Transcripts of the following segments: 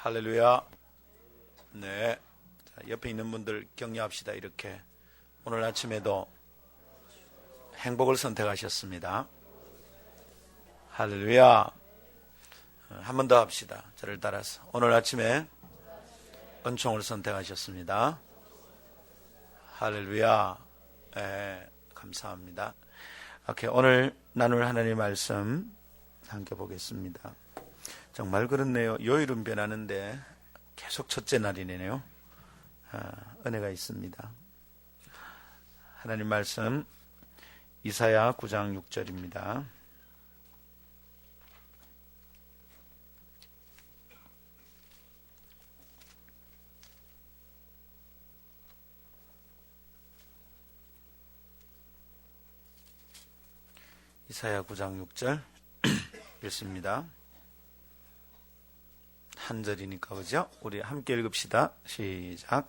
할렐루야. 네. 자, 옆에 있는 분들 격려합시다. 이렇게 오늘 아침에도 행복을 선택하셨습니다. 할렐루야. 한 번 더 합시다. 저를 따라서 오늘 아침에 은총을 선택하셨습니다. 할렐루야. 네, 감사합니다. 오케이, 오늘 나눌 하나님의 말씀 함께 보겠습니다. 정말 그렇네요. 요일은 변하는데 계속 첫째 날이네요. 은혜가 있습니다. 하나님 말씀 이사야 9장 6절입니다. 이사야 9장 6절 읽습니다. 한 절이니까 그죠? 우리 함께 읽읍시다. 시작.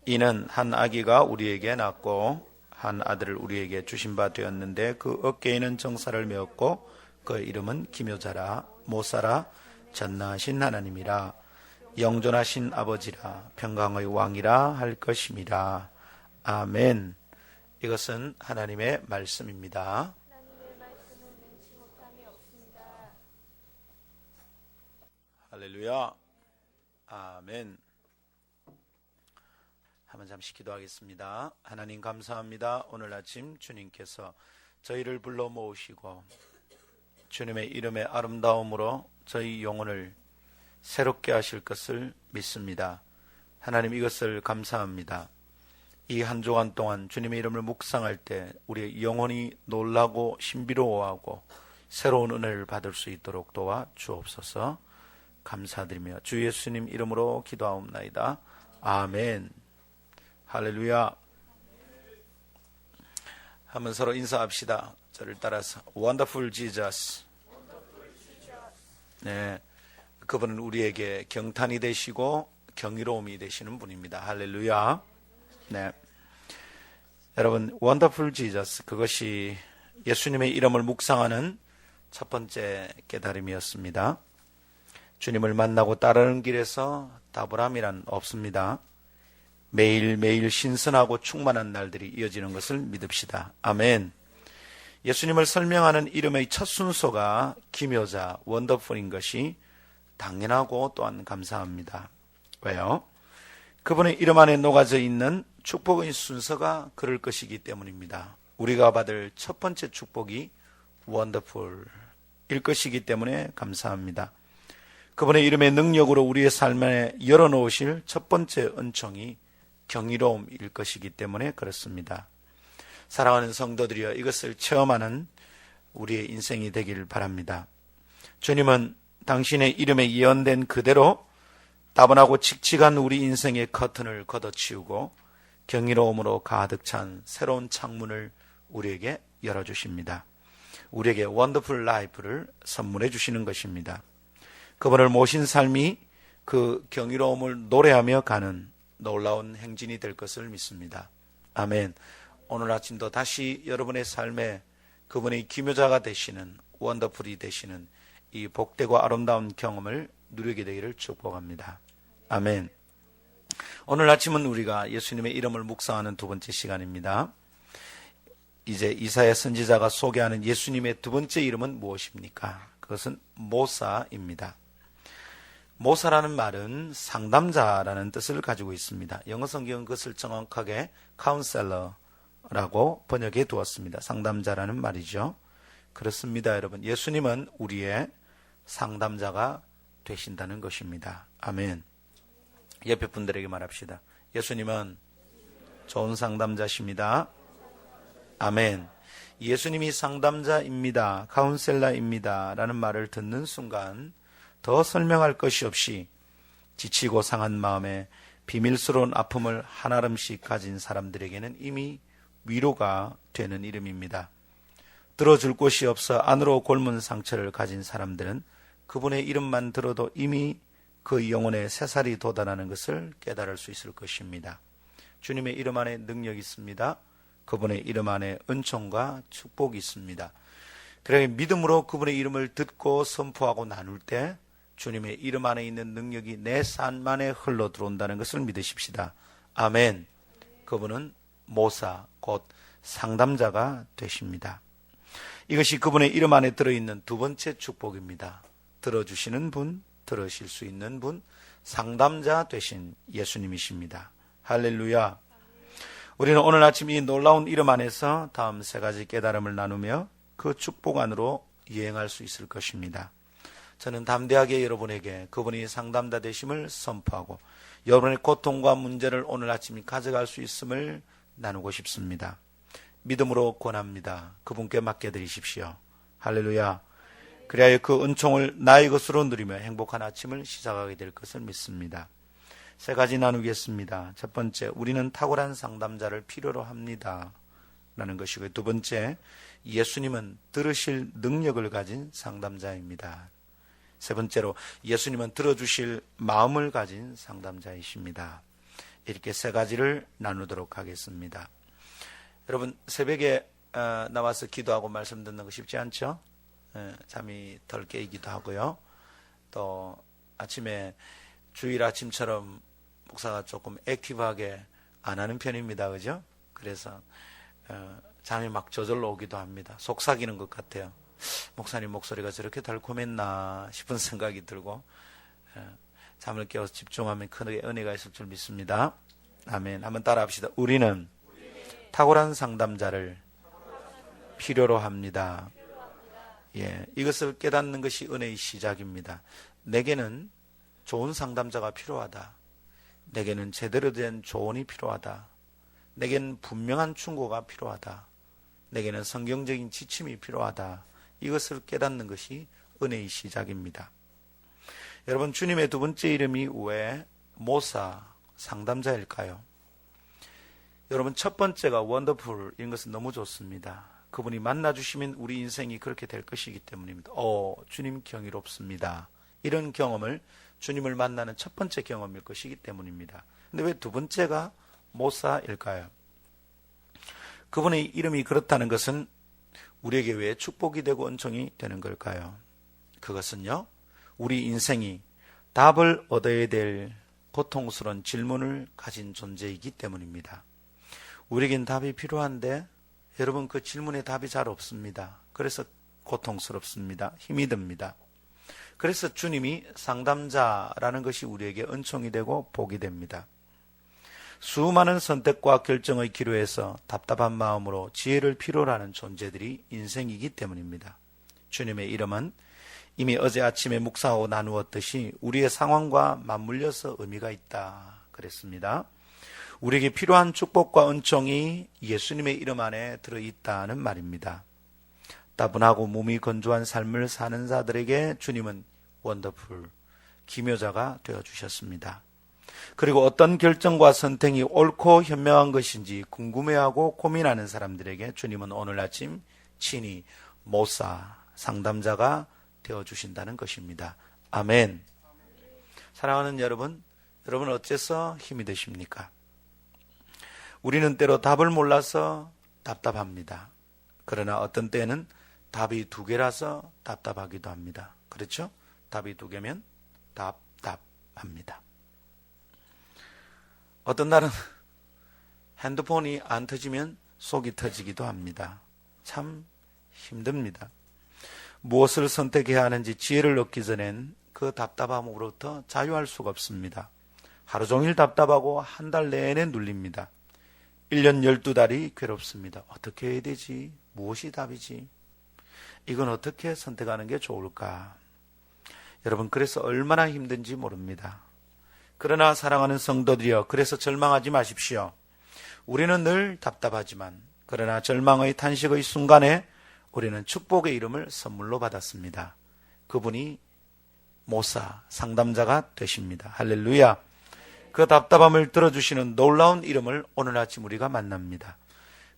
이는 한 아기가 우리에게 낳고 한 아들을 우리에게 주신 바 되었는데 그 어깨에는 정사를 메었고 그 이름은 기묘자라 모사라 전능하신 하나님이라 영존하신 아버지라 평강의 왕이라 할 것임이라. 아멘. 이것은 하나님의 말씀입니다. 할렐루야. 아멘. 한번 잠시 기도하겠습니다. 하나님 감사합니다. 오늘 아침 주님께서 저희를 불러 모으시고 주님의 이름의 아름다움으로 저희 영혼을 새롭게 하실 것을 믿습니다. 하나님 이것을 감사합니다. 이 한 주간 동안 주님의 이름을 묵상할 때 우리의 영혼이 놀라고 신비로워하고 새로운 은혜를 받을 수 있도록 도와 주옵소서. 감사드리며 주 예수님 이름으로 기도하옵나이다. 아멘. 할렐루야. 한번 서로 인사합시다. 저를 따라서 Wonderful Jesus. 네, 그분은 우리에게 경탄이 되시고 경이로움이 되시는 분입니다. 할렐루야. 네, 여러분 Wonderful Jesus, 그것이 예수님의 이름을 묵상하는 첫 번째 깨달음이었습니다. 주님을 만나고 따르는 길에서 다불함이란 없습니다. 매일매일 신선하고 충만한 날들이 이어지는 것을 믿읍시다. 아멘. 예수님을 설명하는 이름의 첫 순서가 기묘자, 원더풀인 것이 당연하고 또한 감사합니다. 왜요? 그분의 이름 안에 녹아져 있는 축복의 순서가 그럴 것이기 때문입니다. 우리가 받을 첫 번째 축복이 원더풀일 것이기 때문에 감사합니다. 그분의 이름의 능력으로 우리의 삶에 열어놓으실 첫 번째 은총이 경이로움일 것이기 때문에 그렇습니다. 사랑하는 성도들이여, 이것을 체험하는 우리의 인생이 되길 바랍니다. 주님은 당신의 이름에 예언된 그대로 따분하고 칙칙한 우리 인생의 커튼을 걷어치우고 경이로움으로 가득 찬 새로운 창문을 우리에게 열어주십니다. 우리에게 원더풀 라이프를 선물해 주시는 것입니다. 그분을 모신 삶이 그 경이로움을 노래하며 가는 놀라운 행진이 될 것을 믿습니다. 아멘. 오늘 아침도 다시 여러분의 삶에 그분의 기묘자가 되시는, 원더풀이 되시는 이 복되고 아름다운 경험을 누리게 되기를 축복합니다. 아멘. 오늘 아침은 우리가 예수님의 이름을 묵상하는 두 번째 시간입니다. 이제 이사야 선지자가 소개하는 예수님의 두 번째 이름은 무엇입니까? 그것은 모사입니다. 모사라는 말은 상담자라는 뜻을 가지고 있습니다. 영어 성경은 그것을 정확하게 카운셀러라고 번역해 두었습니다. 상담자라는 말이죠. 그렇습니다, 여러분. 예수님은 우리의 상담자가 되신다는 것입니다. 아멘. 옆에 분들에게 말합시다. 예수님은 좋은 상담자십니다. 아멘. 예수님이 상담자입니다, 카운셀러입니다 라는 말을 듣는 순간 더 설명할 것이 없이 지치고 상한 마음에 비밀스러운 아픔을 한아름씩 가진 사람들에게는 이미 위로가 되는 이름입니다. 들어줄 곳이 없어 안으로 곪은 상처를 가진 사람들은 그분의 이름만 들어도 이미 그 영혼에 새살이 돋아나는 것을 깨달을 수 있을 것입니다. 주님의 이름 안에 능력이 있습니다. 그분의 이름 안에 은총과 축복이 있습니다. 그래 믿음으로 그분의 이름을 듣고 선포하고 나눌 때 주님의 이름 안에 있는 능력이 내 삶 안에 흘러 들어온다는 것을 믿으십시다. 아멘. 그분은 모사, 곧 상담자가 되십니다. 이것이 그분의 이름 안에 들어있는 두 번째 축복입니다. 들어주시는 분, 들으실 수 있는 분, 상담자 되신 예수님이십니다. 할렐루야. 우리는 오늘 아침 이 놀라운 이름 안에서 다음 세 가지 깨달음을 나누며 그 축복 안으로 여행할 수 있을 것입니다. 저는 담대하게 여러분에게 그분이 상담자 되심을 선포하고 여러분의 고통과 문제를 오늘 아침 가져갈 수 있음을 나누고 싶습니다. 믿음으로 권합니다. 그분께 맡겨드리십시오. 할렐루야. 그리하여 그 은총을 나의 것으로 누리며 행복한 아침을 시작하게 될 것을 믿습니다. 세 가지 나누겠습니다. 첫 번째, 우리는 탁월한 상담자를 필요로 합니다 라는 것이고요. 두 번째, 예수님은 들으실 능력을 가진 상담자입니다. 세 번째로, 예수님은 들어주실 마음을 가진 상담자이십니다. 이렇게 세 가지를 나누도록 하겠습니다. 여러분, 새벽에 나와서 기도하고 말씀 듣는 거 쉽지 않죠? 잠이 덜 깨이기도 하고요. 또 아침에 주일 아침처럼 목사가 조금 액티브하게 안 하는 편입니다. 그죠? 그래서 잠이 막 저절로 오기도 합니다. 속삭이는 것 같아요. 목사님 목소리가 저렇게 달콤했나 싶은 생각이 들고 잠을 깨워서 집중하면 큰 은혜가 있을 줄 믿습니다. 아멘. 한번 따라 합시다. 우리는 탁월한 상담자를 필요로 합니다. 예, 이것을 깨닫는 것이 은혜의 시작입니다. 내게는 좋은 상담자가 필요하다. 내게는 제대로 된 조언이 필요하다. 내게는 분명한 충고가 필요하다. 내게는 성경적인 지침이 필요하다. 이것을 깨닫는 것이 은혜의 시작입니다. 여러분, 주님의 두 번째 이름이 왜 모사, 상담자일까요? 여러분, 첫 번째가 원더풀인 것은 너무 좋습니다. 그분이 만나주시면 우리 인생이 그렇게 될 것이기 때문입니다. 주님 경이롭습니다. 이런 경험을 주님을 만나는 첫 번째 경험일 것이기 때문입니다. 근데 왜 두 번째가 모사일까요? 그분의 이름이 그렇다는 것은 우리에게 왜 축복이 되고 은총이 되는 걸까요? 그것은요, 우리 인생이 답을 얻어야 될 고통스러운 질문을 가진 존재이기 때문입니다. 우리에겐 답이 필요한데 여러분, 그 질문에 답이 잘 없습니다. 그래서 고통스럽습니다. 힘이 듭니다. 그래서 주님이 상담자라는 것이 우리에게 은총이 되고 복이 됩니다. 수많은 선택과 결정의 기로에서 답답한 마음으로 지혜를 필요로 하는 존재들이 인생이기 때문입니다. 주님의 이름은 이미 어제 아침에 묵상하고 나누었듯이 우리의 상황과 맞물려서 의미가 있다 그랬습니다. 우리에게 필요한 축복과 은총이 예수님의 이름 안에 들어있다는 말입니다. 따분하고 몸이 건조한 삶을 사는 자들에게 주님은 원더풀, 기묘자가 되어주셨습니다. 그리고 어떤 결정과 선택이 옳고 현명한 것인지 궁금해하고 고민하는 사람들에게 주님은 오늘 아침 친히 모사, 상담자가 되어주신다는 것입니다. 아멘. 사랑하는 여러분, 여러분 어째서 힘이 되십니까? 우리는 때로 답을 몰라서 답답합니다. 그러나 어떤 때는 답이 두 개라서 답답하기도 합니다. 그렇죠? 답이 두 개면 답답합니다. 어떤 날은 핸드폰이 안 터지면 속이 터지기도 합니다. 참 힘듭니다. 무엇을 선택해야 하는지 지혜를 얻기 전엔 그 답답함으로부터 자유할 수가 없습니다. 하루 종일 답답하고 한 달 내내 눌립니다. 1년 12달이 괴롭습니다. 어떻게 해야 되지? 무엇이 답이지? 이건 어떻게 선택하는 게 좋을까? 여러분, 그래서 얼마나 힘든지 모릅니다. 그러나 사랑하는 성도들이여, 그래서 절망하지 마십시오. 우리는 늘 답답하지만 그러나 절망의 탄식의 순간에 우리는 축복의 이름을 선물로 받았습니다. 그분이 모사, 상담자가 되십니다. 할렐루야. 그 답답함을 들어주시는 놀라운 이름을 오늘 아침 우리가 만납니다.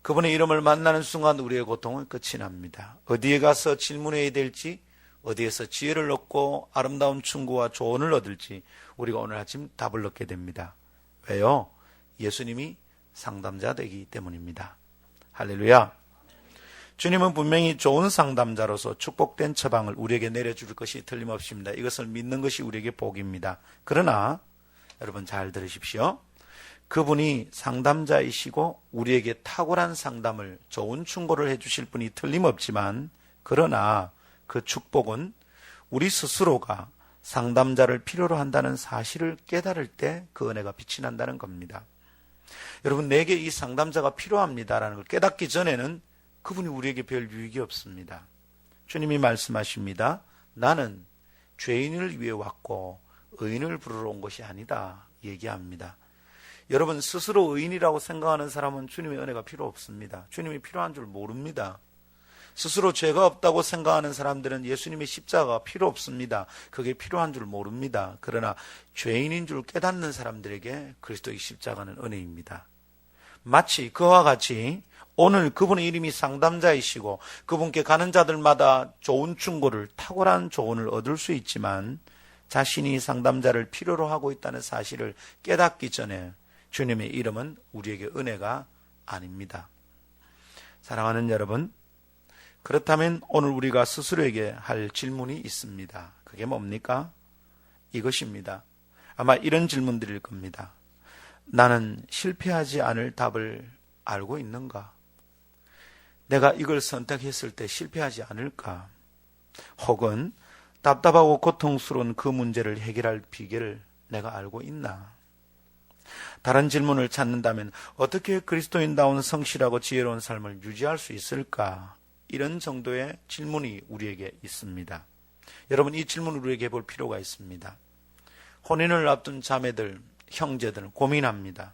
그분의 이름을 만나는 순간 우리의 고통은 끝이 납니다. 어디에 가서 질문해야 될지, 어디에서 지혜를 얻고 아름다운 충고와 조언을 얻을지 우리가 오늘 아침 답을 얻게 됩니다. 왜요? 예수님이 상담자 되기 때문입니다. 할렐루야. 주님은 분명히 좋은 상담자로서 축복된 처방을 우리에게 내려줄 것이 틀림없습니다. 이것을 믿는 것이 우리에게 복입니다. 그러나 여러분 잘 들으십시오. 그분이 상담자이시고 우리에게 탁월한 상담을, 좋은 충고를 해주실 분이 틀림없지만, 그러나 그 축복은 우리 스스로가 상담자를 필요로 한다는 사실을 깨달을 때 그 은혜가 빛이 난다는 겁니다. 여러분, 내게 이 상담자가 필요합니다라는 걸 깨닫기 전에는 그분이 우리에게 별 유익이 없습니다. 주님이 말씀하십니다. 나는 죄인을 위해 왔고 의인을 부르러 온 것이 아니다 얘기합니다. 여러분, 스스로 의인이라고 생각하는 사람은 주님의 은혜가 필요 없습니다. 주님이 필요한 줄 모릅니다. 스스로 죄가 없다고 생각하는 사람들은 예수님의 십자가가 필요 없습니다. 그게 필요한 줄 모릅니다. 그러나 죄인인 줄 깨닫는 사람들에게 그리스도의 십자가는 은혜입니다. 마치 그와 같이 오늘 그분의 이름이 상담자이시고 그분께 가는 자들마다 좋은 충고를, 탁월한 조언을 얻을 수 있지만 자신이 상담자를 필요로 하고 있다는 사실을 깨닫기 전에 주님의 이름은 우리에게 은혜가 아닙니다. 사랑하는 여러분, 그렇다면 오늘 우리가 스스로에게 할 질문이 있습니다. 그게 뭡니까? 이것입니다. 아마 이런 질문들일 겁니다. 나는 실패하지 않을 답을 알고 있는가? 내가 이걸 선택했을 때 실패하지 않을까? 혹은 답답하고 고통스러운 그 문제를 해결할 비결을 내가 알고 있나? 다른 질문을 찾는다면 어떻게 그리스도인다운 성실하고 지혜로운 삶을 유지할 수 있을까? 이런 정도의 질문이 우리에게 있습니다. 여러분, 이 질문을 우리에게 해볼 필요가 있습니다. 혼인을 앞둔 자매들, 형제들 고민합니다.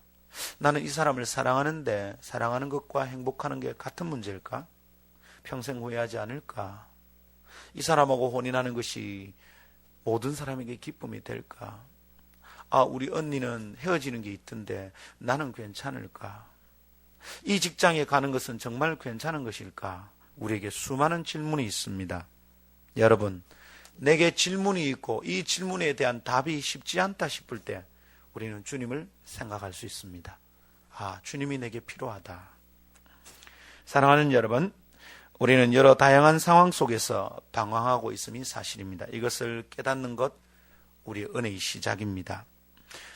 나는 이 사람을 사랑하는데 사랑하는 것과 행복하는 게 같은 문제일까? 평생 후회하지 않을까? 이 사람하고 혼인하는 것이 모든 사람에게 기쁨이 될까? 우리 언니는 헤어지는 게 있던데 나는 괜찮을까? 이 직장에 가는 것은 정말 괜찮은 것일까? 우리에게 수많은 질문이 있습니다. 여러분, 내게 질문이 있고 이 질문에 대한 답이 쉽지 않다 싶을 때 우리는 주님을 생각할 수 있습니다. 주님이 내게 필요하다. 사랑하는 여러분, 우리는 여러 다양한 상황 속에서 방황하고 있음이 사실입니다. 이것을 깨닫는 것, 우리의 은혜의 시작입니다.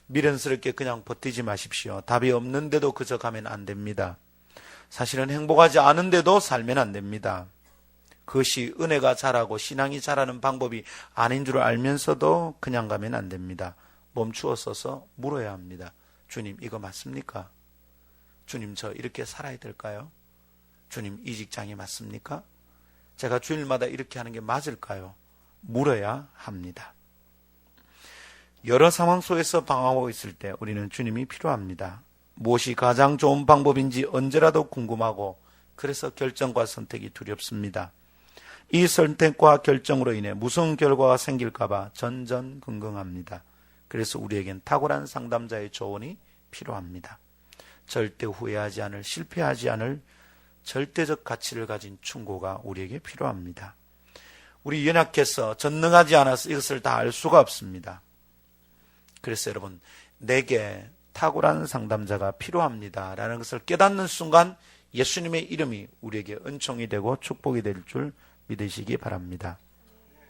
미련스럽게 그냥 버티지 마십시오. 답이 없는데도 그저 가면 안 됩니다. 사실은 행복하지 않은데도 살면 안 됩니다. 그것이 은혜가 자라고 신앙이 자라는 방법이 아닌 줄 알면서도 그냥 가면 안 됩니다. 멈추어 서서 물어야 합니다. 주님, 이거 맞습니까? 주님, 저 이렇게 살아야 될까요? 주님, 이 직장이 맞습니까? 제가 주일마다 이렇게 하는 게 맞을까요? 물어야 합니다. 여러 상황 속에서 방황하고 있을 때 우리는 주님이 필요합니다. 무엇이 가장 좋은 방법인지 언제라도 궁금하고 그래서 결정과 선택이 두렵습니다. 이 선택과 결정으로 인해 무서운 결과가 생길까 봐 전전긍긍합니다. 그래서 우리에겐 탁월한 상담자의 조언이 필요합니다. 절대 후회하지 않을, 실패하지 않을 절대적 가치를 가진 충고가 우리에게 필요합니다. 우리 연약해서 전능하지 않아서 이것을 다 알 수가 없습니다. 그래서 여러분, 내게 탁월한 상담자가 필요합니다 라는 것을 깨닫는 순간 예수님의 이름이 우리에게 은총이 되고 축복이 될 줄 믿으시기 바랍니다.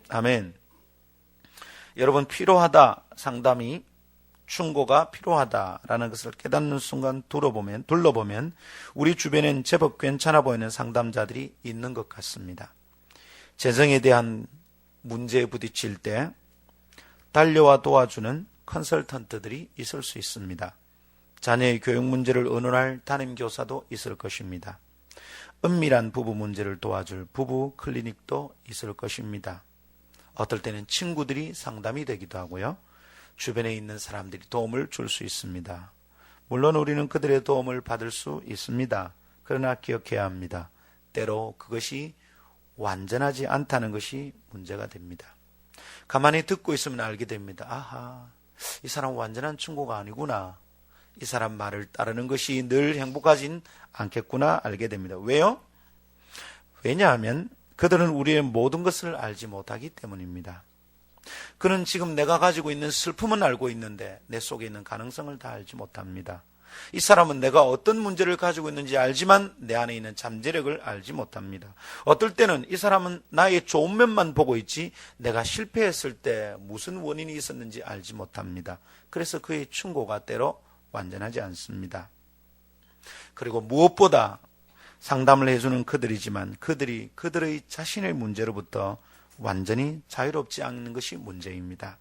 아멘. 여러분, 필요하다, 상담이, 충고가 필요하다라는 것을 깨닫는 순간 둘러보면 우리 주변엔 제법 괜찮아 보이는 상담자들이 있는 것 같습니다. 재정에 대한 문제에 부딪힐 때 달려와 도와주는 컨설턴트들이 있을 수 있습니다. 자녀의 교육 문제를 의논할 담임교사도 있을 것입니다. 은밀한 부부 문제를 도와줄 부부 클리닉도 있을 것입니다. 어떨 때는 친구들이 상담이 되기도 하고요. 주변에 있는 사람들이 도움을 줄 수 있습니다. 물론 우리는 그들의 도움을 받을 수 있습니다. 그러나 기억해야 합니다. 때로 그것이 완전하지 않다는 것이 문제가 됩니다. 가만히 듣고 있으면 알게 됩니다. 아하, 이 사람은 완전한 충고가 아니구나. 이 사람 말을 따르는 것이 늘 행복하진 않겠구나 알게 됩니다. 왜요? 왜냐하면 그들은 우리의 모든 것을 알지 못하기 때문입니다. 그는 지금 내가 가지고 있는 슬픔은 알고 있는데 내 속에 있는 가능성을 다 알지 못합니다. 이 사람은 내가 어떤 문제를 가지고 있는지 알지만 내 안에 있는 잠재력을 알지 못합니다. 어떨 때는 이 사람은 나의 좋은 면만 보고 있지 내가 실패했을 때 무슨 원인이 있었는지 알지 못합니다. 그래서 그의 충고가 때로 완전하지 않습니다. 그리고 무엇보다 상담을 해주는 그들이지만 그들이 그들의 자신의 문제로부터 완전히 자유롭지 않는 것이 문제입니다.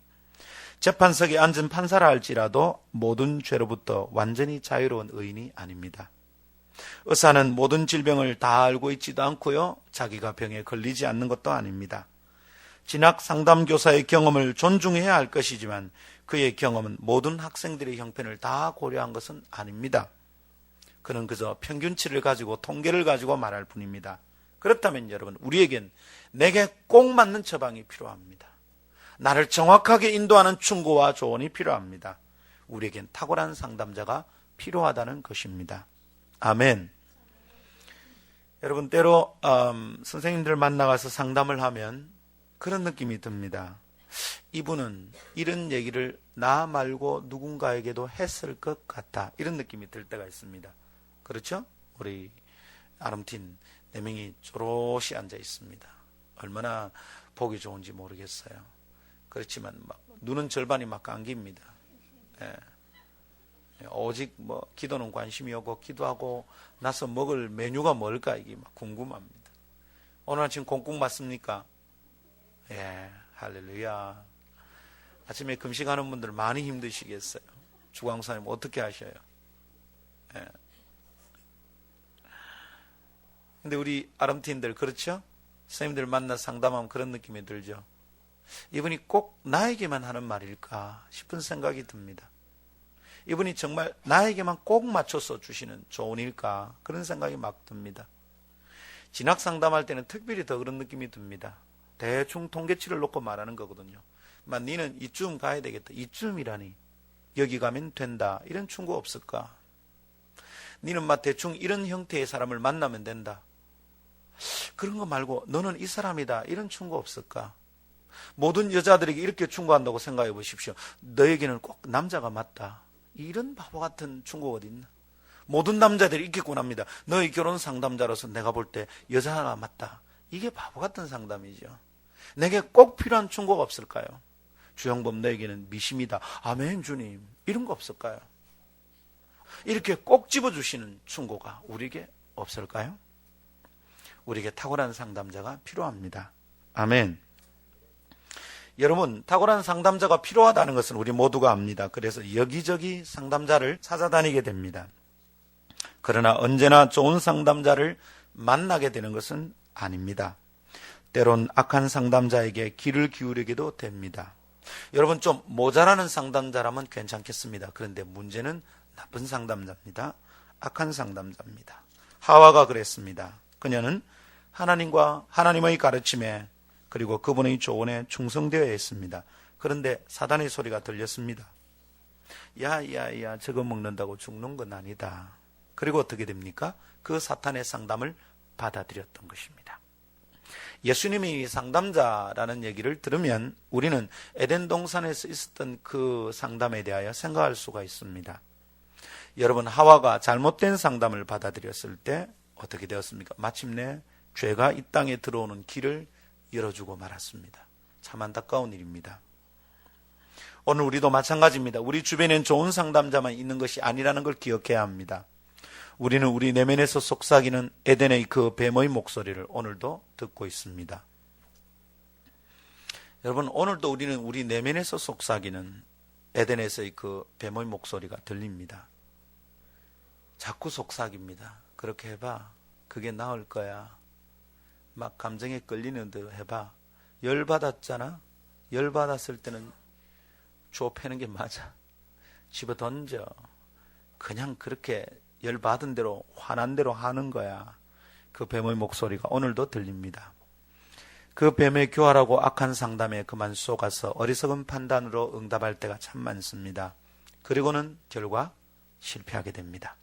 재판석에 앉은 판사라 할지라도 모든 죄로부터 완전히 자유로운 의인이 아닙니다. 의사는 모든 질병을 다 알고 있지도 않고요, 자기가 병에 걸리지 않는 것도 아닙니다. 진학 상담교사의 경험을 존중해야 할 것이지만 그의 경험은 모든 학생들의 형편을 다 고려한 것은 아닙니다. 그는 그저 평균치를 가지고 통계를 가지고 말할 뿐입니다. 그렇다면 여러분, 우리에겐 내게 꼭 맞는 처방이 필요합니다. 나를 정확하게 인도하는 충고와 조언이 필요합니다. 우리에겐 탁월한 상담자가 필요하다는 것입니다. 아멘. 여러분, 때로 선생님들 만나가서 상담을 하면 그런 느낌이 듭니다. 이분은 이런 얘기를 나 말고 누군가에게도 했을 것 같다, 이런 느낌이 들 때가 있습니다. 그렇죠? 우리 아름틴 4명이 쪼롯이 앉아 있습니다. 얼마나 보기 좋은지 모르겠어요. 그렇지만 눈은 절반이 막 감깁니다. 예. 오직 기도는 관심이 없고 기도하고 나서 먹을 메뉴가 뭘까 이게 막 궁금합니다. 오늘 아침 공국 맞습니까? 예, 할렐루야. 아침에 금식하는 분들 많이 힘드시겠어요. 주광사님 어떻게 하셔요? 예. 근데 우리 아름틴들 그렇죠? 선생님들 만나 상담하면 그런 느낌이 들죠. 이분이 꼭 나에게만 하는 말일까 싶은 생각이 듭니다. 이분이 정말 나에게만 꼭 맞춰서 주시는 조언일까, 그런 생각이 막 듭니다. 진학 상담할 때는 특별히 더 그런 느낌이 듭니다. 대충 통계치를 놓고 말하는 거거든요. 니는 이쯤 가야 되겠다, 이쯤이라니, 여기 가면 된다, 이런 충고 없을까? 니는 대충 이런 형태의 사람을 만나면 된다, 그런 거 말고 너는 이 사람이다, 이런 충고 없을까? 모든 여자들에게 이렇게 충고한다고 생각해 보십시오. 너에게는 꼭 남자가 맞다, 이런 바보 같은 충고가 어디 있나? 모든 남자들이 이렇게 권합니다. 너의 결혼 상담자로서 내가 볼 때 여자가 맞다, 이게 바보 같은 상담이죠. 내게 꼭 필요한 충고가 없을까요? 주영범, 너에게는 미심이다, 아멘 주님, 이런 거 없을까요? 이렇게 꼭 집어주시는 충고가 우리에게 없을까요? 우리에게 탁월한 상담자가 필요합니다. 아멘. 여러분, 탁월한 상담자가 필요하다는 것은 우리 모두가 압니다. 그래서 여기저기 상담자를 찾아다니게 됩니다. 그러나 언제나 좋은 상담자를 만나게 되는 것은 아닙니다. 때론 악한 상담자에게 귀를 기울이게도 됩니다. 여러분, 좀 모자라는 상담자라면 괜찮겠습니다. 그런데 문제는 나쁜 상담자입니다. 악한 상담자입니다. 하와가 그랬습니다. 그녀는 하나님과 하나님의 가르침에 그리고 그분의 조언에 충성되어야 했습니다. 그런데 사단의 소리가 들렸습니다. 야야야, 저거 먹는다고 죽는 건 아니다. 그리고 어떻게 됩니까? 그 사탄의 상담을 받아들였던 것입니다. 예수님이 상담자라는 얘기를 들으면 우리는 에덴 동산에서 있었던 그 상담에 대하여 생각할 수가 있습니다. 여러분, 하와가 잘못된 상담을 받아들였을 때 어떻게 되었습니까? 마침내 죄가 이 땅에 들어오는 길을 열어주고 말았습니다. 참 안타까운 일입니다. 오늘 우리도 마찬가지입니다. 우리 주변엔 좋은 상담자만 있는 것이 아니라는 걸 기억해야 합니다. 우리는 우리 내면에서 속삭이는 에덴의 그 뱀의 목소리를 오늘도 듣고 있습니다. 여러분, 오늘도 우리는 우리 내면에서 속삭이는 에덴에서의 그 뱀의 목소리가 들립니다. 자꾸 속삭입니다. 그렇게 해봐, 그게 나을 거야. 막 감정에 끌리는 대로 해봐. 열받았잖아? 열받았을 때는 좁히는 게 맞아. 집어 던져. 그냥 그렇게 열받은 대로, 화난 대로 하는 거야. 그 뱀의 목소리가 오늘도 들립니다. 그 뱀의 교활하고 악한 상담에 그만 속아서 어리석은 판단으로 응답할 때가 참 많습니다. 그리고는 결과 실패하게 됩니다.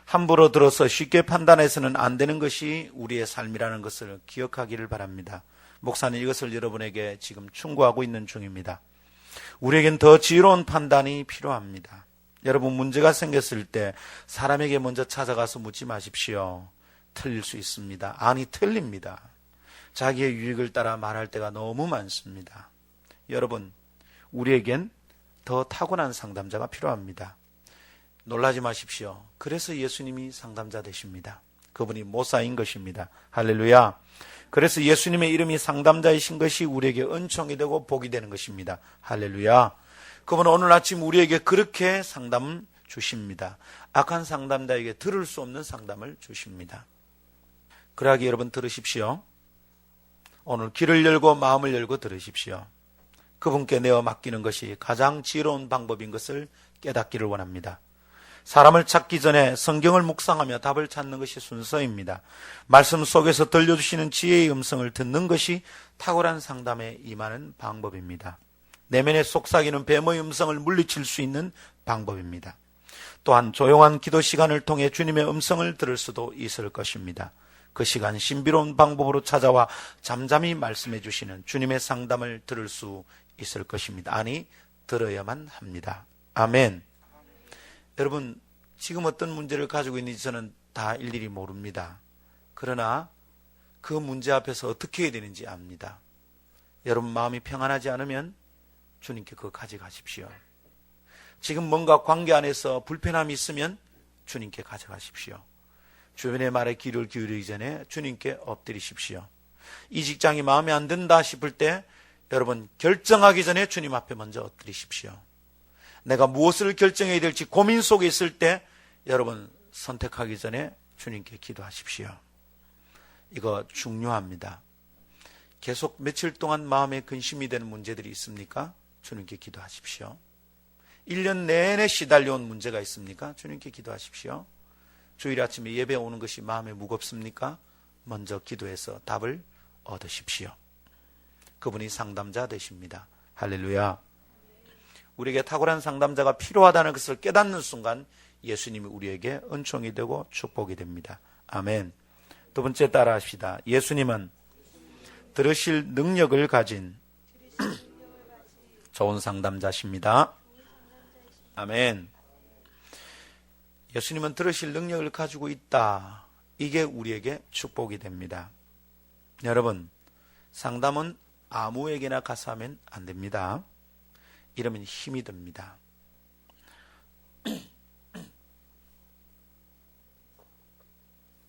함부로 들어서 쉽게 판단해서는 안 되는 것이 우리의 삶이라는 것을 기억하기를 바랍니다. 목사는 이것을 여러분에게 지금 충고하고 있는 중입니다. 우리에겐 더 지혜로운 판단이 필요합니다. 여러분, 문제가 생겼을 때 사람에게 먼저 찾아가서 묻지 마십시오. 틀릴 수 있습니다. 아니, 틀립니다. 자기의 유익을 따라 말할 때가 너무 많습니다. 여러분, 우리에겐 더 타고난 상담자가 필요합니다. 놀라지 마십시오. 그래서 예수님이 상담자 되십니다. 그분이 모사인 것입니다. 할렐루야. 그래서 예수님의 이름이 상담자이신 것이 우리에게 은총이 되고 복이 되는 것입니다. 할렐루야. 그분은 오늘 아침 우리에게 그렇게 상담을 주십니다. 악한 상담자에게 들을 수 없는 상담을 주십니다. 그러하기 여러분, 들으십시오. 오늘 귀를 열고 마음을 열고 들으십시오. 그분께 내어 맡기는 것이 가장 지혜로운 방법인 것을 깨닫기를 원합니다. 사람을 찾기 전에 성경을 묵상하며 답을 찾는 것이 순서입니다. 말씀 속에서 들려주시는 지혜의 음성을 듣는 것이 탁월한 상담에 임하는 방법입니다. 내면에 속삭이는 뱀의 음성을 물리칠 수 있는 방법입니다. 또한 조용한 기도 시간을 통해 주님의 음성을 들을 수도 있을 것입니다. 그 시간 신비로운 방법으로 찾아와 잠잠히 말씀해 주시는 주님의 상담을 들을 수 있을 것입니다. 아니, 들어야만 합니다. 아멘. 여러분, 지금 어떤 문제를 가지고 있는지 저는 다 일일이 모릅니다. 그러나 그 문제 앞에서 어떻게 해야 되는지 압니다. 여러분, 마음이 평안하지 않으면 주님께 그거 가져가십시오. 지금 뭔가 관계 안에서 불편함이 있으면 주님께 가져가십시오. 주변의 말에 귀를 기울이기 전에 주님께 엎드리십시오. 이 직장이 마음에 안 든다 싶을 때 여러분, 결정하기 전에 주님 앞에 먼저 엎드리십시오. 내가 무엇을 결정해야 될지 고민 속에 있을 때 여러분, 선택하기 전에 주님께 기도하십시오. 이거 중요합니다. 계속 며칠 동안 마음에 근심이 되는 문제들이 있습니까? 주님께 기도하십시오. 1년 내내 시달려온 문제가 있습니까? 주님께 기도하십시오. 주일 아침에 예배 오는 것이 마음에 무겁습니까? 먼저 기도해서 답을 얻으십시오. 그분이 상담자 되십니다. 할렐루야. 우리에게 탁월한 상담자가 필요하다는 것을 깨닫는 순간 예수님이 우리에게 은총이 되고 축복이 됩니다. 아멘. 두 번째 따라합시다. 예수님은 들으실 능력을 가진 좋은 상담자십니다. 아멘. 예수님은 들으실 능력을 가지고 있다. 이게 우리에게 축복이 됩니다. 여러분, 상담은 아무에게나 가서 하면 안 됩니다. 이러면 힘이 듭니다.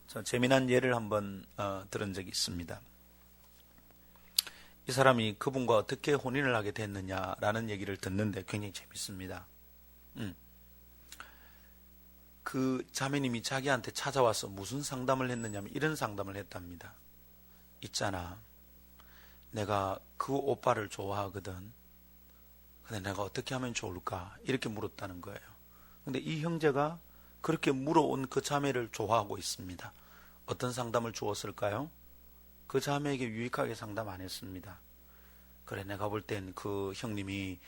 저 재미난 예를 한번 들은 적이 있습니다. 이 사람이 그분과 어떻게 혼인을 하게 됐느냐라는 얘기를 듣는데 굉장히 재밌습니다. 그 자매님이 자기한테 찾아와서 무슨 상담을 했느냐면 이런 상담을 했답니다. 있잖아, 내가 그 오빠를 좋아하거든. 근데 내가 어떻게 하면 좋을까? 이렇게 물었다는 거예요. 근데 이 형제가 그렇게 물어온 그 자매를 좋아하고 있습니다. 어떤 상담을 주었을까요? 그 자매에게 유익하게 상담 안 했습니다. 그래, 내가 볼 땐 그 형님이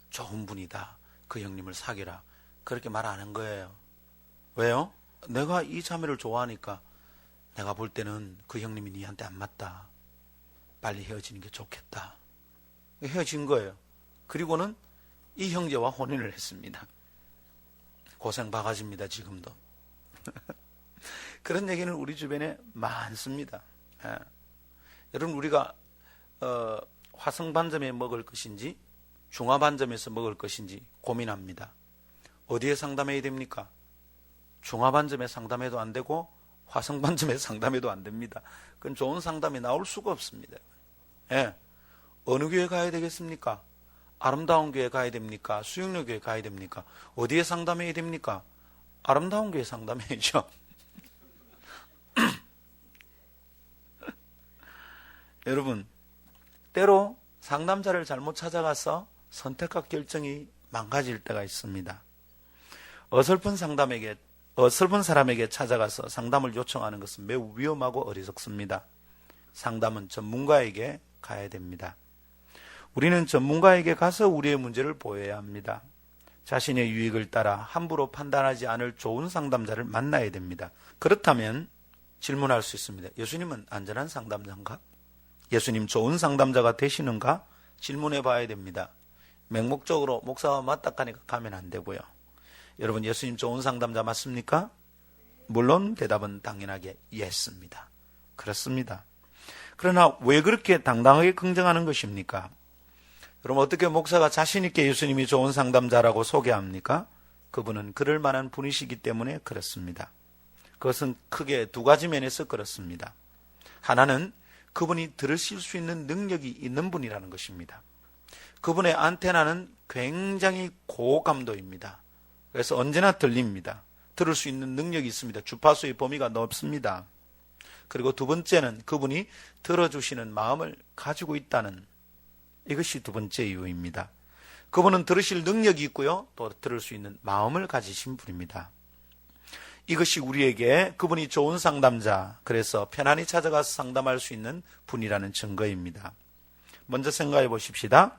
좋은 분이다. 그 형님을 사귀라. 그렇게 말 안 한 거예요. 왜요? 내가 이 자매를 좋아하니까 내가 볼 때는 그 형님이 니한테 안 맞다. 빨리 헤어지는 게 좋겠다. 헤어진 거예요. 그리고는 이 형제와 혼인을 했습니다. 고생 바가지입니다, 지금도. 그런 얘기는 우리 주변에 많습니다. 예. 여러분, 우리가 화성반점에 먹을 것인지 중화반점에서 먹을 것인지 고민합니다. 어디에 상담해야 됩니까? 중화반점에 상담해도 안 되고 화성반점에 상담해도 안 됩니다. 그건 좋은 상담이 나올 수가 없습니다. 예. 어느 교회 가야 되겠습니까? 아름다운 교회 가야 됩니까? 수영로 교회 가야 됩니까? 어디에 상담해야 됩니까? 아름다운 교회 상담해야죠. 여러분, 때로 상담자를 잘못 찾아가서 선택과 결정이 망가질 때가 있습니다. 어설픈 사람에게 찾아가서 상담을 요청하는 것은 매우 위험하고 어리석습니다. 상담은 전문가에게 가야 됩니다. 우리는 전문가에게 가서 우리의 문제를 보여야 합니다. 자신의 유익을 따라 함부로 판단하지 않을 좋은 상담자를 만나야 됩니다. 그렇다면 질문할 수 있습니다. 예수님은 안전한 상담자인가? 예수님 좋은 상담자가 되시는가? 질문해 봐야 됩니다. 맹목적으로 목사와 맞닥하니까 가면 안 되고요. 여러분, 예수님 좋은 상담자 맞습니까? 물론 대답은 당연하게 예스입니다. 그렇습니다. 그러나 왜 그렇게 당당하게 긍정하는 것입니까? 그럼 어떻게 목사가 자신 있게 예수님이 좋은 상담자라고 소개합니까? 그분은 그럴 만한 분이시기 때문에 그렇습니다. 그것은 크게 두 가지 면에서 그렇습니다. 하나는 그분이 들으실 수 있는 능력이 있는 분이라는 것입니다. 그분의 안테나는 굉장히 고감도입니다. 그래서 언제나 들립니다. 들을 수 있는 능력이 있습니다. 주파수의 범위가 넓습니다. 그리고 두 번째는 그분이 들어주시는 마음을 가지고 있다는, 이것이 두 번째 이유입니다. 그분은 들으실 능력이 있고요, 또 들을 수 있는 마음을 가지신 분입니다. 이것이 우리에게 그분이 좋은 상담자, 그래서 편안히 찾아가서 상담할 수 있는 분이라는 증거입니다. 먼저 생각해 보십시다.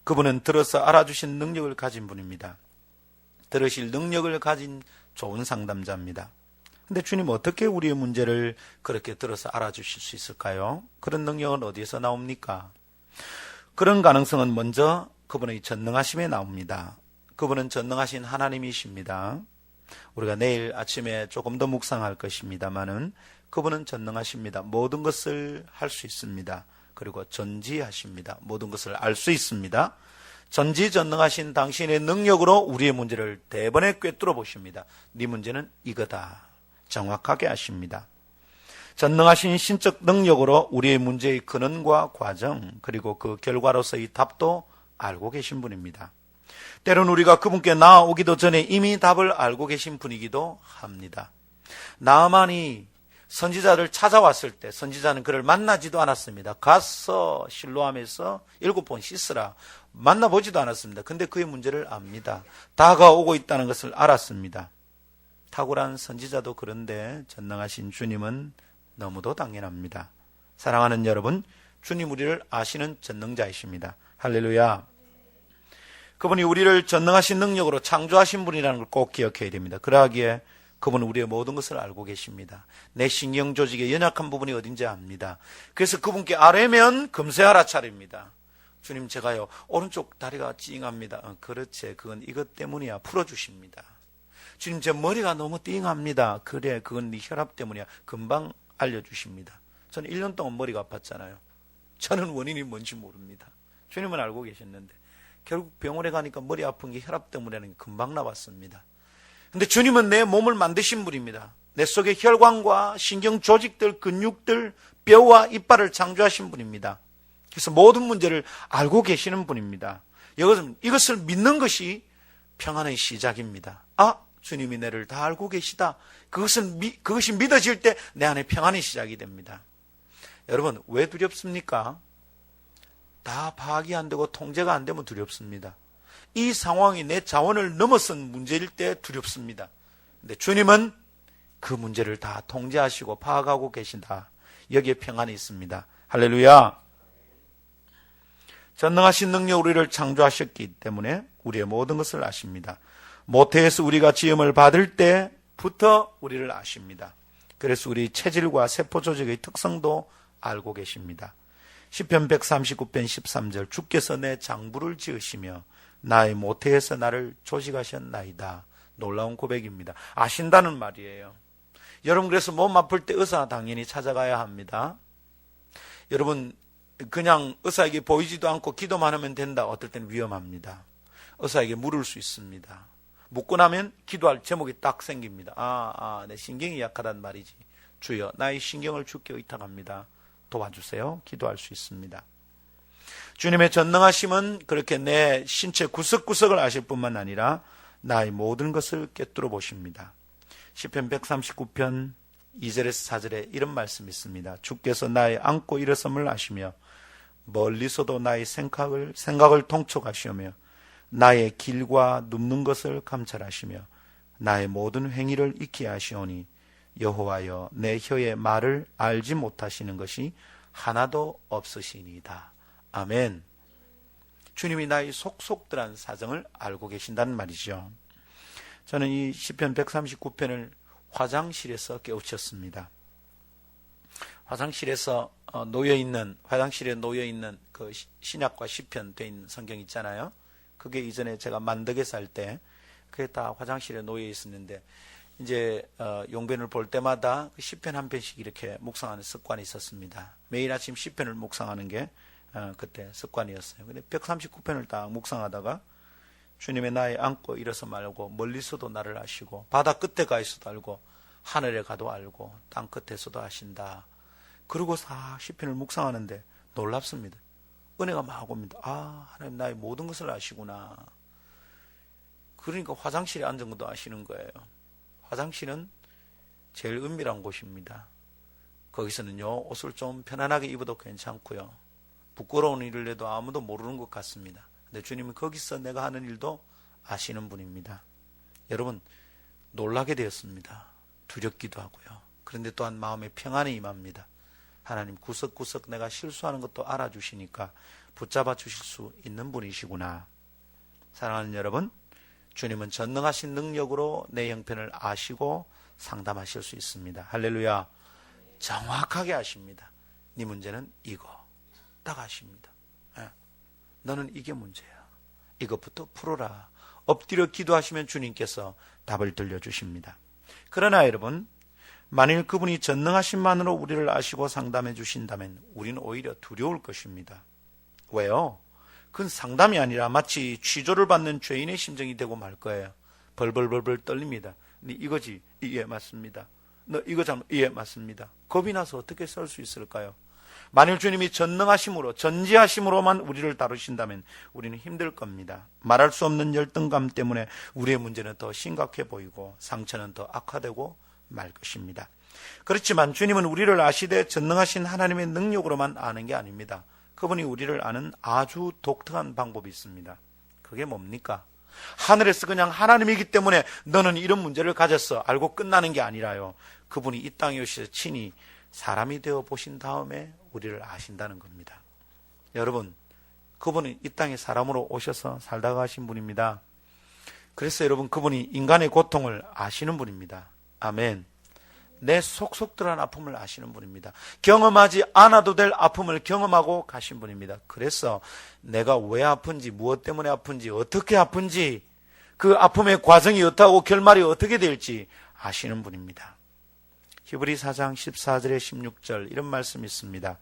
그분은 들어서 알아주신 능력을 가진 분입니다. 들으실 능력을 가진 좋은 상담자입니다. 근데 주님, 어떻게 우리의 문제를 그렇게 들어서 알아주실 수 있을까요? 그런 능력은 어디에서 나옵니까? 그런 가능성은 먼저 그분의 전능하심에 나옵니다. 그분은 전능하신 하나님이십니다. 우리가 내일 아침에 조금 더 묵상할 것입니다만은 그분은 전능하십니다. 모든 것을 할 수 있습니다. 그리고 전지하십니다. 모든 것을 알 수 있습니다. 전지전능하신 당신의 능력으로 우리의 문제를 대번에 꿰뚫어 보십니다. 네 문제는 이거다. 정확하게 하십니다. 전능하신 신적 능력으로 우리의 문제의 근원과 과정, 그리고 그 결과로서의 답도 알고 계신 분입니다. 때로는 우리가 그분께 나아오기도 전에 이미 답을 알고 계신 분이기도 합니다. 나아만이 선지자를 찾아왔을 때 선지자는 그를 만나지도 않았습니다. 가서 실로암에서 7번 씻으라. 만나보지도 않았습니다. 근데 그의 문제를 압니다. 다가오고 있다는 것을 알았습니다. 탁월한 선지자도 그런데 전능하신 주님은 너무도 당연합니다. 사랑하는 여러분, 주님 우리를 아시는 전능자이십니다. 할렐루야. 그분이 우리를 전능하신 능력으로 창조하신 분이라는 걸 꼭 기억해야 됩니다. 그러하기에 그분은 우리의 모든 것을 알고 계십니다. 내 신경 조직의 연약한 부분이 어딘지 압니다. 그래서 그분께 아뢰면 금세 알아차립니다. 주님, 제가요 오른쪽 다리가 찡합니다. 그렇지, 그건 이것 때문이야. 풀어주십니다. 주님, 제 머리가 너무 띵합니다. 그래, 그건 네 혈압 때문이야. 금방 알려주십니다. 저는 1년 동안 머리가 아팠잖아요. 저는 원인이 뭔지 모릅니다. 주님은 알고 계셨는데 결국 병원에 가니까 머리 아픈 게 혈압 때문에는 금방 나왔습니다. 근데 주님은 내 몸을 만드신 분입니다. 내 속의 혈관과 신경 조직들, 근육들, 뼈와 이빨을 창조하신 분입니다. 그래서 모든 문제를 알고 계시는 분입니다. 이것을 믿는 것이 평안의 시작입니다. 아, 주님이 내를 다 알고 계시다. 그것이 믿어질 때 내 안에 평안의 시작이 됩니다. 여러분, 왜 두렵습니까? 다 파악이 안 되고 통제가 안 되면 두렵습니다. 이 상황이 내 자원을 넘어선 문제일 때 두렵습니다. 근데 주님은 그 문제를 다 통제하시고 파악하고 계신다. 여기에 평안이 있습니다. 할렐루야. 전능하신 능력 우리를 창조하셨기 때문에 우리의 모든 것을 아십니다. 모태에서 우리가 지음을 받을 때부터 우리를 아십니다. 그래서 우리 체질과 세포 조직의 특성도 알고 계십니다. 시편 139편 13절, 주께서 내 장부를 지으시며 나의 모태에서 나를 조직하셨나이다. 놀라운 고백입니다. 아신다는 말이에요. 여러분, 그래서 몸 아플 때 의사 당연히 찾아가야 합니다. 여러분, 그냥 의사에게 보이지도 않고 기도만 하면 된다. 어떨 때는 위험합니다. 의사에게 물을 수 있습니다. 묻고 나면 기도할 제목이 딱 생깁니다. 내 신경이 약하단 말이지. 주여, 나의 신경을 주께 의탁합니다. 도와주세요. 기도할 수 있습니다. 주님의 전능하심은 그렇게 내 신체 구석구석을 아실 뿐만 아니라 나의 모든 것을 꿰뚫어 보십니다. 시편 139편 2절에서 4절에 이런 말씀이 있습니다. 주께서 나의 앉고 일어섬을 아시며 멀리서도 나의 생각을 통촉하시며 나의 길과 눕는 것을 감찰하시며 나의 모든 행위를 익히 아시오니 여호와여, 내 혀의 말을 알지 못하시는 것이 하나도 없으시니이다. 아멘. 주님이 나의 속속들한 사정을 알고 계신다는 말이죠. 저는 이 시편 139편을 화장실에서 깨우쳤습니다. 화장실에 놓여 있는 그 신약과 시편 돼 있는 성경 있잖아요. 그게 이전에 제가 만덕에 살 때 그게 다 화장실에 놓여 있었는데 이제 용변을 볼 때마다 시편 한 편씩 이렇게 묵상하는 습관이 있었습니다. 매일 아침 시편을 묵상하는 게 그때 습관이었어요. 근데 139편을 딱 묵상하다가 주님의 나에 안고 일어서 말고 멀리서도 나를 아시고 바다 끝에 가 있어도 알고 하늘에 가도 알고 땅 끝에서도 아신다. 그러고 시편을 묵상하는데 놀랍습니다. 은혜가 막 옵니다. 아, 하나님 나의 모든 것을 아시구나. 그러니까 화장실에 앉은 것도 아시는 거예요. 화장실은 제일 은밀한 곳입니다. 거기서는요, 옷을 좀 편안하게 입어도 괜찮고요. 부끄러운 일을 해도 아무도 모르는 것 같습니다. 근데 주님은 거기서 내가 하는 일도 아시는 분입니다. 여러분, 놀라게 되었습니다. 두렵기도 하고요. 그런데 또한 마음에 평안이 임합니다. 하나님 구석구석 내가 실수하는 것도 알아주시니까 붙잡아 주실 수 있는 분이시구나. 사랑하는 여러분, 주님은 전능하신 능력으로 내 형편을 아시고 상담하실 수 있습니다. 할렐루야. 정확하게 아십니다. 네 문제는 이거 딱 아십니다. 너는 이게 문제야. 이것부터 풀어라. 엎드려 기도하시면 주님께서 답을 들려주십니다. 그러나 여러분, 만일 그분이 전능하신만으로 우리를 아시고 상담해 주신다면 우리는 오히려 두려울 것입니다. 왜요? 그건 상담이 아니라 마치 취조를 받는 죄인의 심정이 되고 말 거예요. 벌벌벌벌 떨립니다. 네 이거지? 예, 맞습니다. 너 이거 잘못? 예, 맞습니다. 겁이 나서 어떻게 설 수 있을까요? 만일 주님이 전능하심으로 전지하심으로만 우리를 다루신다면 우리는 힘들 겁니다. 말할 수 없는 열등감 때문에 우리의 문제는 더 심각해 보이고 상처는 더 악화되고 말 것입니다. 그렇지만 주님은 우리를 아시되 전능하신 하나님의 능력으로만 아는 게 아닙니다. 그분이 우리를 아는 아주 독특한 방법이 있습니다. 그게 뭡니까? 하늘에서 그냥 하나님이기 때문에 너는 이런 문제를 가졌어 알고 끝나는 게 아니라요. 그분이 이 땅에 오셔서 친히 사람이 되어 보신 다음에 우리를 아신다는 겁니다. 여러분, 그분은 이 땅에 사람으로 오셔서 살다가 가신 분입니다. 그래서 여러분, 그분이 인간의 고통을 아시는 분입니다. 아멘. 내 속속들한 아픔을 아시는 분입니다. 경험하지 않아도 될 아픔을 경험하고 가신 분입니다. 그래서 내가 왜 아픈지, 무엇 때문에 아픈지, 어떻게 아픈지, 그 아픔의 과정이 어떻고 결말이 어떻게 될지 아시는 분입니다. 히브리 4장 14절에 16절 이런 말씀이 있습니다.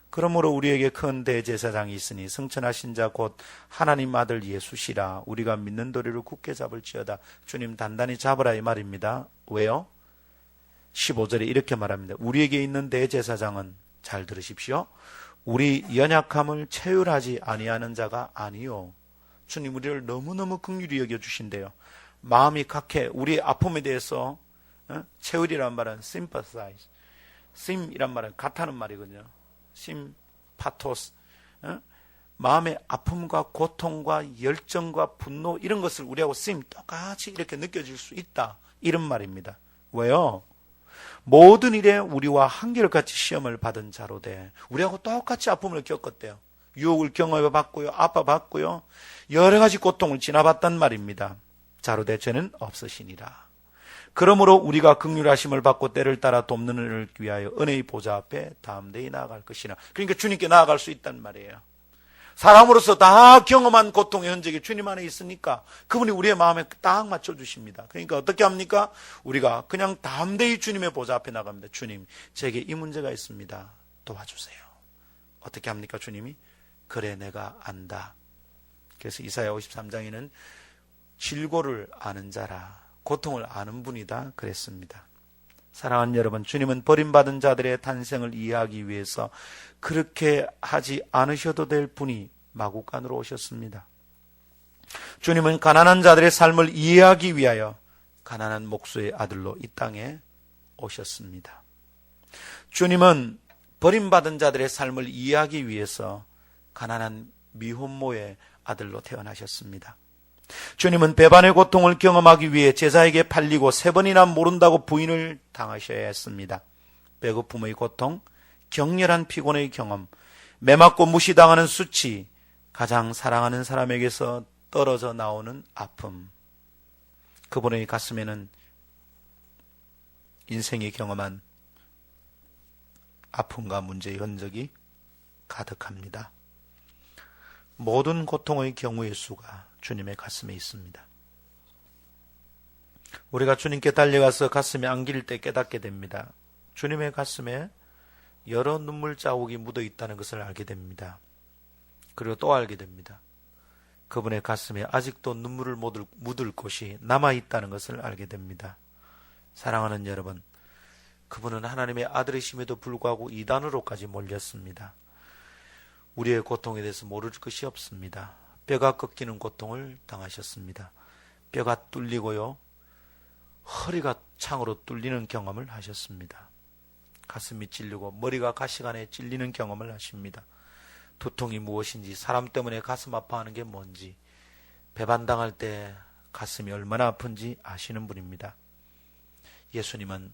그러므로 우리에게 큰 대제사장이 있으니 승천하신 자 곧 하나님 아들 예수시라. 우리가 믿는 도리를 굳게 잡을지어다. 주님 단단히 잡으라 이 말입니다. 왜요? 15절에 이렇게 말합니다. 우리에게 있는 대제사장은, 잘 들으십시오, 우리 연약함을 체휼하지 아니하는 자가 아니요. 주님 우리를 너무너무 긍휼히 여겨주신대요. 마음이 각해 우리의 아픔에 대해서 체휼이란 말은 sympathize, 심이란 말은 같다는 말이거든요. 심파토스, 마음의 아픔과 고통과 열정과 분노 이런 것을 우리하고 똑같이 이렇게 느껴질 수 있다 이런 말입니다. 왜요? 모든 일에 우리와 한결같이 시험을 받은 자로 돼. 우리하고 똑같이 아픔을 겪었대요. 유혹을 경험해봤고요, 아파봤고요, 여러 가지 고통을 지나봤단 말입니다. 자로 돼 죄는 없으시니라. 그러므로 우리가 긍휼하심을 받고 때를 따라 돕는 일을 위하여 은혜의 보좌 앞에 담대히 나아갈 것이라. 그러니까 주님께 나아갈 수 있단 말이에요. 사람으로서 다 경험한 고통의 흔적이 주님 안에 있으니까 그분이 우리의 마음에 딱 맞춰주십니다. 그러니까 어떻게 합니까? 우리가 그냥 담대히 주님의 보좌 앞에 나갑니다. 주님, 제게 이 문제가 있습니다. 도와주세요. 어떻게 합니까? 주님이? 그래, 내가 안다. 그래서 이사야 53장에는 질고를 아는 자라, 고통을 아는 분이다 그랬습니다. 사랑하는 여러분, 주님은 버림받은 자들의 탄생을 이해하기 위해서 그렇게 하지 않으셔도 될 분이 마구간으로 오셨습니다. 주님은 가난한 자들의 삶을 이해하기 위하여 가난한 목수의 아들로 이 땅에 오셨습니다. 주님은 버림받은 자들의 삶을 이해하기 위해서 가난한 미혼모의 아들로 태어나셨습니다. 주님은 배반의 고통을 경험하기 위해 제자에게 팔리고 3번이나 모른다고 부인을 당하셔야 했습니다. 배고픔의 고통, 격렬한 피곤의 경험, 매맞고 무시당하는 수치, 가장 사랑하는 사람에게서 떨어져 나오는 아픔. 그분의 가슴에는 인생이 경험한 아픔과 문제의 흔적이 가득합니다. 모든 고통의 경우의 수가 주님의 가슴에 있습니다. 우리가 주님께 달려가서 가슴에 안길 때 깨닫게 됩니다. 주님의 가슴에 여러 눈물 자국이 묻어 있다는 것을 알게 됩니다. 그리고 또 알게 됩니다. 그분의 가슴에 아직도 눈물을 묻을 곳이 남아있다는 것을 알게 됩니다. 사랑하는 여러분, 그분은 하나님의 아들이심에도 불구하고 이단으로까지 몰렸습니다. 우리의 고통에 대해서 모를 것이 없습니다. 뼈가 꺾이는 고통을 당하셨습니다. 뼈가 뚫리고요, 허리가 창으로 뚫리는 경험을 하셨습니다. 가슴이 찔리고 머리가 가시 안에 찔리는 경험을 하십니다. 두통이 무엇인지, 사람 때문에 가슴 아파하는 게 뭔지, 배반당할 때 가슴이 얼마나 아픈지 아시는 분입니다. 예수님은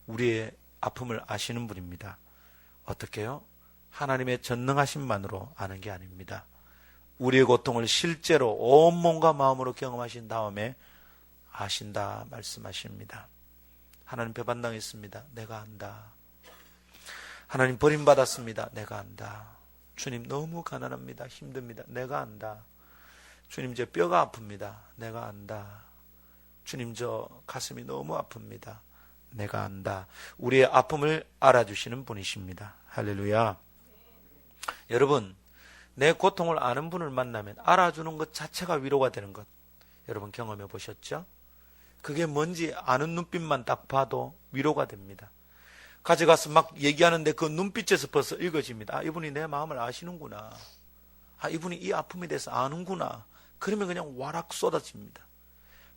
우리의 아픔을 아시는 분입니다. 어떻게요? 하나님의 전능하심만으로 아는 게 아닙니다. 우리의 고통을 실제로 온몸과 마음으로 경험하신 다음에 아신다 말씀하십니다. 하나님 배반당했습니다. 내가 안다. 하나님 버림받았습니다. 내가 안다. 주님 너무 가난합니다. 힘듭니다. 내가 안다. 주님 제 뼈가 아픕니다. 내가 안다. 주님 저 가슴이 너무 아픕니다. 내가 안다. 우리의 아픔을 알아주시는 분이십니다. 할렐루야. 여러분, 내 고통을 아는 분을 만나면 알아주는 것 자체가 위로가 되는 것, 여러분 경험해 보셨죠? 그게 뭔지 아는 눈빛만 딱 봐도 위로가 됩니다. 가져가서 막 얘기하는데 그 눈빛에서 벌써 읽어집니다. 아, 이분이 내 마음을 아시는구나. 아, 이분이 이 아픔에 대해서 아는구나. 그러면 그냥 와락 쏟아집니다.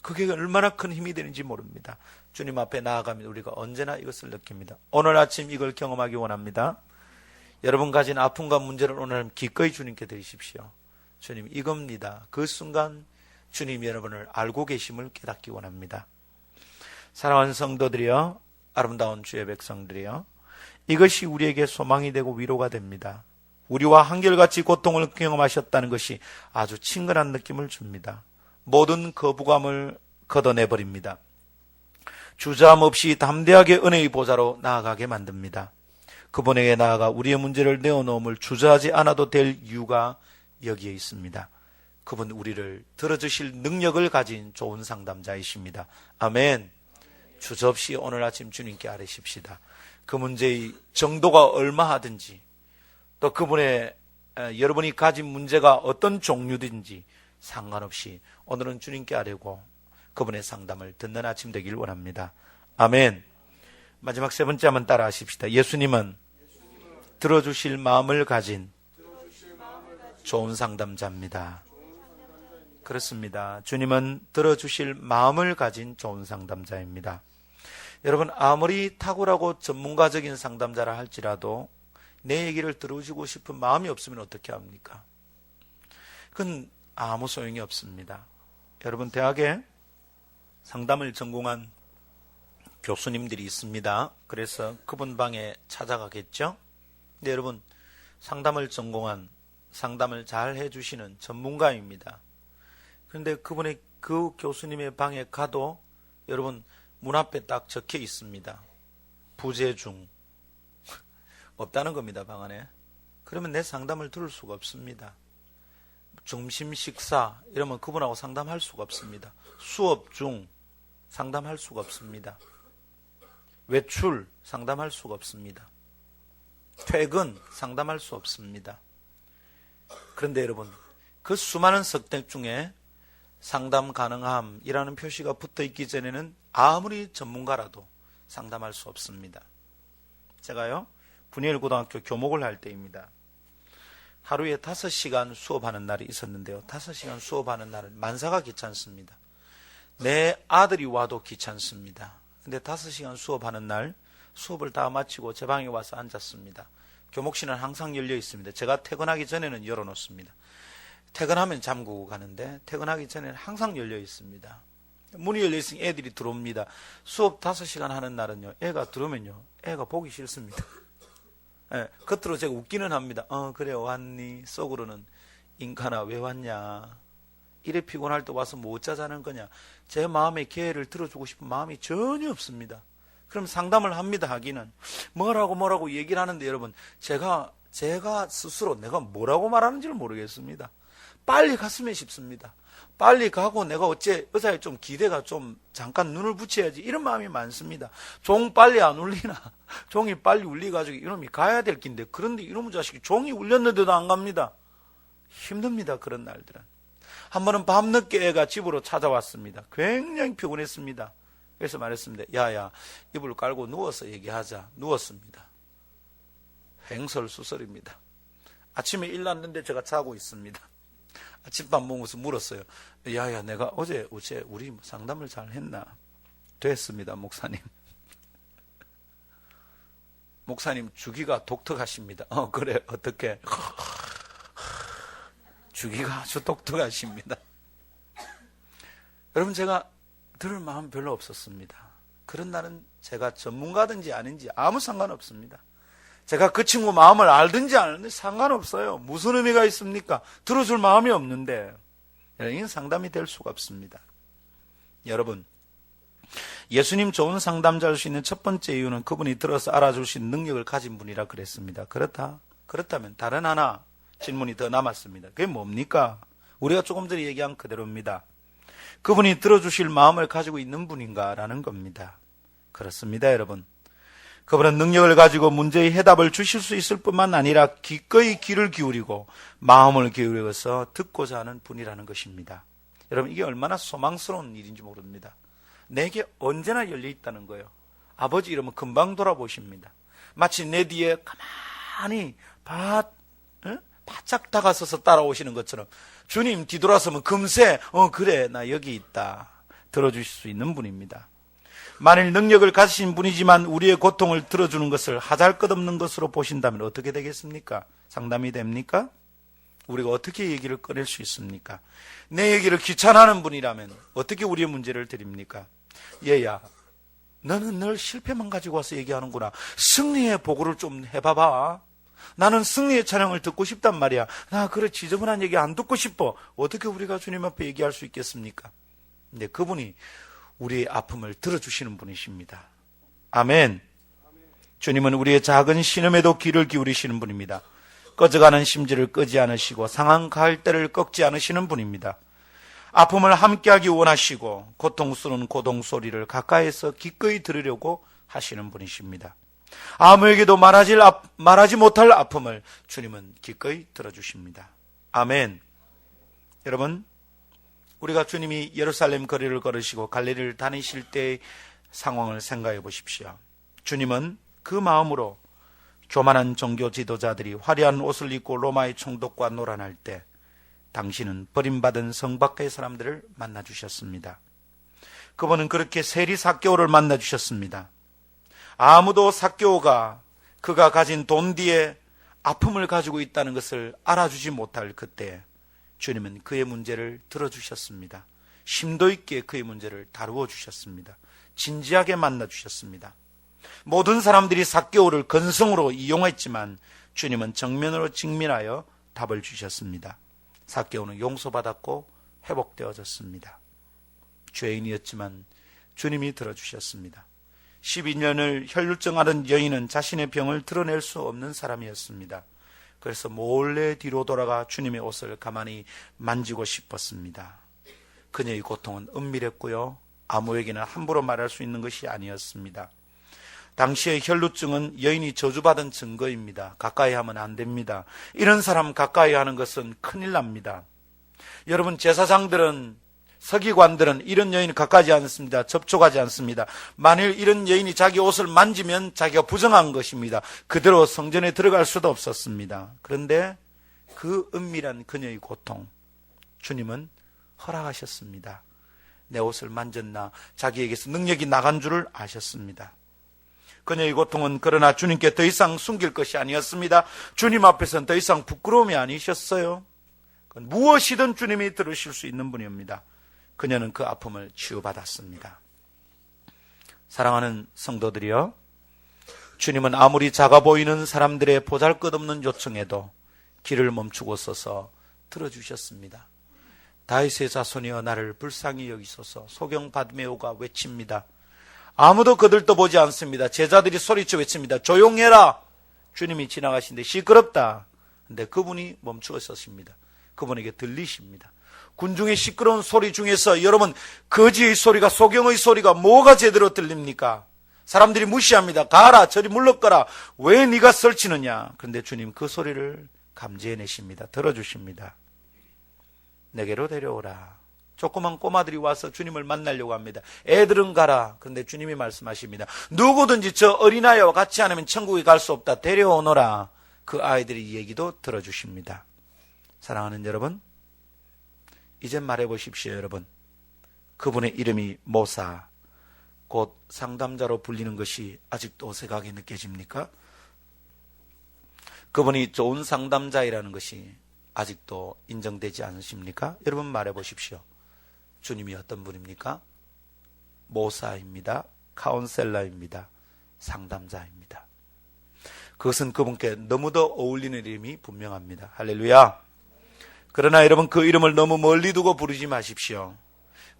그게 얼마나 큰 힘이 되는지 모릅니다. 주님 앞에 나아가면 우리가 언제나 이것을 느낍니다. 오늘 아침 이걸 경험하기 원합니다. 여러분 가진 아픔과 문제를 오늘 기꺼이 주님께 드리십시오. 주님 이겁니다. 그 순간 주님 여러분을 알고 계심을 깨닫기 원합니다. 사랑하는 성도들이여, 아름다운 주의 백성들이여, 이것이 우리에게 소망이 되고 위로가 됩니다. 우리와 한결같이 고통을 경험하셨다는 것이 아주 친근한 느낌을 줍니다. 모든 거부감을 걷어내버립니다. 주저함 없이 담대하게 은혜의 보좌로 나아가게 만듭니다. 그분에게 나아가 우리의 문제를 내어놓음을 주저하지 않아도 될 이유가 여기에 있습니다. 그분 우리를 들어주실 능력을 가진 좋은 상담자이십니다. 아멘. 주저없이 오늘 아침 주님께 아뢰십시다. 그 문제의 정도가 얼마하든지, 또 그분의 여러분이 가진 문제가 어떤 종류든지 상관없이 오늘은 주님께 아뢰고 그분의 상담을 듣는 아침 되길 원합니다. 아멘. 마지막 세 번째 한번 따라 하십시다. 예수님은 들어주실 마음을 가진 좋은 상담자입니다. 그렇습니다. 주님은 들어주실 마음을 가진 좋은 상담자입니다. 여러분, 아무리 탁월하고 전문가적인 상담자라 할지라도 내 얘기를 들어주고 싶은 마음이 없으면 어떻게 합니까? 그건 아무 소용이 없습니다. 여러분, 대학에 상담을 전공한 교수님들이 있습니다. 그래서 그분 방에 찾아가겠죠? 근데 여러분, 상담을 전공한, 상담을 잘 해주시는 전문가입니다. 그런데 그분의 그 교수님의 방에 가도 여러분 문 앞에 딱 적혀 있습니다. 부재 중. 없다는 겁니다, 방 안에. 그러면 내 상담을 들을 수가 없습니다. 점심 식사 이러면 그분하고 상담할 수가 없습니다. 수업 중 상담할 수가 없습니다. 외출 상담할 수가 없습니다. 퇴근 상담할 수 없습니다. 그런데 여러분, 그 수많은 석택 중에 상담 가능함이라는 표시가 붙어 있기 전에는 아무리 전문가라도 상담할 수 없습니다. 제가요, 분이엘 고등학교 교목을 할 때입니다. 하루에 5시간 수업하는 날이 있었는데요. 5시간 수업하는 날은 만사가 귀찮습니다. 내 아들이 와도 귀찮습니다. 근데 5시간 수업하는 날 수업을 다 마치고 제 방에 와서 앉았습니다. 교목실은 항상 열려 있습니다. 제가 퇴근하기 전에는 열어놓습니다. 퇴근하면 잠그고 가는데 퇴근하기 전에는 항상 열려 있습니다. 문이 열려 있으니 애들이 들어옵니다. 수업 5시간 하는 날은요, 애가 들어오면요, 애가 보기 싫습니다. 예, 겉으로 제가 웃기는 합니다. 그래 왔니? 속으로는 인간아 왜 왔냐? 이래 피곤할 때 와서 뭐 어쩌자는 거냐? 제 마음의 개를 들어주고 싶은 마음이 전혀 없습니다. 그럼 상담을 합니다. 하기는 뭐라고 얘기를 하는데 여러분, 제가 스스로 내가 뭐라고 말하는지를 모르겠습니다. 빨리 갔으면 싶습니다. 빨리 가고 내가 어째 의사에 좀 기대가 좀 잠깐 눈을 붙여야지 이런 마음이 많습니다. 종 빨리 안 울리나? 종이 빨리 울리가지고 이놈이 가야 될 긴데 그런데 이놈의 자식이 종이 울렸는데도 안 갑니다. 힘듭니다. 그런 날들은. 한 번은 밤늦게 애가 집으로 찾아왔습니다. 굉장히 피곤했습니다. 그래서 말했습니다. 야야 이불 깔고 누워서 얘기하자. 누웠습니다. 횡설수설입니다. 아침에 일났는데 제가 자고 있습니다. 아침밥 먹으면서 물었어요. 야야 내가 어제 우리 상담을 잘 했나? 됐습니다 목사님. 목사님 주기가 독특하십니다. 그래 어떻게? 주기가 아주 독특하십니다. 여러분 제가 들을 마음 별로 없었습니다. 그런 날은 제가 전문가든지 아닌지 아무 상관없습니다. 제가 그 친구 마음을 알든지 안 알든지 상관없어요. 무슨 의미가 있습니까? 들어줄 마음이 없는데 이건 상담이 될 수가 없습니다. 여러분 예수님 좋은 상담자일 수 있는 첫 번째 이유는 그분이 들어서 알아줄 수 있는 능력을 가진 분이라 그랬습니다. 그렇다면 다른 하나 질문이 더 남았습니다. 그게 뭡니까? 우리가 조금 전에 얘기한 그대로입니다. 그분이 들어주실 마음을 가지고 있는 분인가라는 겁니다. 그렇습니다 여러분. 그분은 능력을 가지고 문제의 해답을 주실 수 있을 뿐만 아니라 기꺼이 귀를 기울이고 마음을 기울여서 듣고자 하는 분이라는 것입니다. 여러분 이게 얼마나 소망스러운 일인지 모릅니다. 내게 언제나 열려 있다는 거예요. 아버지 이러면 금방 돌아보십니다. 마치 내 뒤에 가만히 바짝 다가서서 따라오시는 것처럼 주님 뒤돌아서면 금세 그래 나 여기 있다 들어주실 수 있는 분입니다. 만일 능력을 가지신 분이지만 우리의 고통을 들어주는 것을 하잘것없는 것으로 보신다면 어떻게 되겠습니까? 상담이 됩니까? 우리가 어떻게 얘기를 꺼낼 수 있습니까? 내 얘기를 귀찮아하는 분이라면 어떻게 우리의 문제를 드립니까? 얘야 너는 늘 실패만 가지고 와서 얘기하는구나. 승리의 보고를 좀 해봐봐. 나는 승리의 찬양을 듣고 싶단 말이야. 나 그래 지저분한 얘기 안 듣고 싶어. 어떻게 우리가 주님 앞에 얘기할 수 있겠습니까? 근데 그분이 우리의 아픔을 들어주시는 분이십니다. 아멘. 주님은 우리의 작은 신음에도 귀를 기울이시는 분입니다. 꺼져가는 심지를 끄지 않으시고 상한 갈대를 꺾지 않으시는 분입니다. 아픔을 함께하기 원하시고 고통스러운 고동 소리를 가까이서 기꺼이 들으려고 하시는 분이십니다. 아무에게도 말하지 못할 아픔을 주님은 기꺼이 들어주십니다. 아멘. 여러분 우리가 주님이 예루살렘 거리를 걸으시고 갈릴리를 다니실 때의 상황을 생각해 보십시오. 주님은 그 마음으로 교만한 종교 지도자들이 화려한 옷을 입고 로마의 총독과 노란할 때 당신은 버림받은 성 밖의 사람들을 만나주셨습니다. 그분은 그렇게 세리 삭개오를 만나주셨습니다. 아무도 삭개오가 그가 가진 돈 뒤에 아픔을 가지고 있다는 것을 알아주지 못할 그때 주님은 그의 문제를 들어주셨습니다. 심도 있게 그의 문제를 다루어 주셨습니다. 진지하게 만나주셨습니다. 모든 사람들이 삭개오를 건성으로 이용했지만 주님은 정면으로 직면하여 답을 주셨습니다. 삭개오는 용서받았고 회복되어졌습니다. 죄인이었지만 주님이 들어주셨습니다. 12년을 혈루증 앓은 여인은 자신의 병을 드러낼 수 없는 사람이었습니다. 그래서 몰래 뒤로 돌아가 주님의 옷을 가만히 만지고 싶었습니다. 그녀의 고통은 은밀했고요. 아무에게나 함부로 말할 수 있는 것이 아니었습니다. 당시의 혈루증은 여인이 저주받은 증거입니다. 가까이 하면 안 됩니다. 이런 사람 가까이 하는 것은 큰일 납니다. 여러분 제사장들은 서기관들은 이런 여인을 가까이 않습니다. 접촉하지 않습니다. 만일 이런 여인이 자기 옷을 만지면 자기가 부정한 것입니다. 그대로 성전에 들어갈 수도 없었습니다. 그런데 그 은밀한 그녀의 고통 주님은 허락하셨습니다. 내 옷을 만졌나 자기에게서 능력이 나간 줄을 아셨습니다. 그녀의 고통은 그러나 주님께 더 이상 숨길 것이 아니었습니다. 주님 앞에서는 더 이상 부끄러움이 아니셨어요. 무엇이든 주님이 들으실 수 있는 분입니다. 그녀는 그 아픔을 치유받았습니다. 사랑하는 성도들이여, 주님은 아무리 작아 보이는 사람들의 보잘것없는 요청에도 길을 멈추고 서서 들어주셨습니다. 다윗의 자손이여 나를 불쌍히 여기소서. 소경 바드메오가 외칩니다. 아무도 그들도 보지 않습니다. 제자들이 소리쳐 외칩니다. 조용해라. 주님이 지나가시는데 시끄럽다. 근데 그분이 멈추어 서십니다. 그분에게 들리십니다. 군중의 시끄러운 소리 중에서 여러분, 거지의 소리가, 소경의 소리가 뭐가 제대로 들립니까? 사람들이 무시합니다. 가라, 저리 물러가라. 왜 네가 설치느냐? 그런데 주님 그 소리를 감지해내십니다. 들어주십니다. 내게로 데려오라. 조그만 꼬마들이 와서 주님을 만나려고 합니다. 애들은 가라. 그런데 주님이 말씀하십니다. 누구든지 저 어린아이와 같이 않으면 천국에 갈 수 없다. 데려오너라. 그 아이들의 얘기도 들어주십니다. 사랑하는 여러분, 이제 말해보십시오. 여러분, 그분의 이름이 모사, 곧 상담자로 불리는 것이 아직도 어색하게 느껴집니까? 그분이 좋은 상담자이라는 것이 아직도 인정되지 않으십니까? 여러분 말해보십시오. 주님이 어떤 분입니까? 모사입니다. 카운셀러입니다. 상담자입니다. 그것은 그분께 너무도 어울리는 이름이 분명합니다. 할렐루야. 그러나 여러분, 그 이름을 너무 멀리 두고 부르지 마십시오.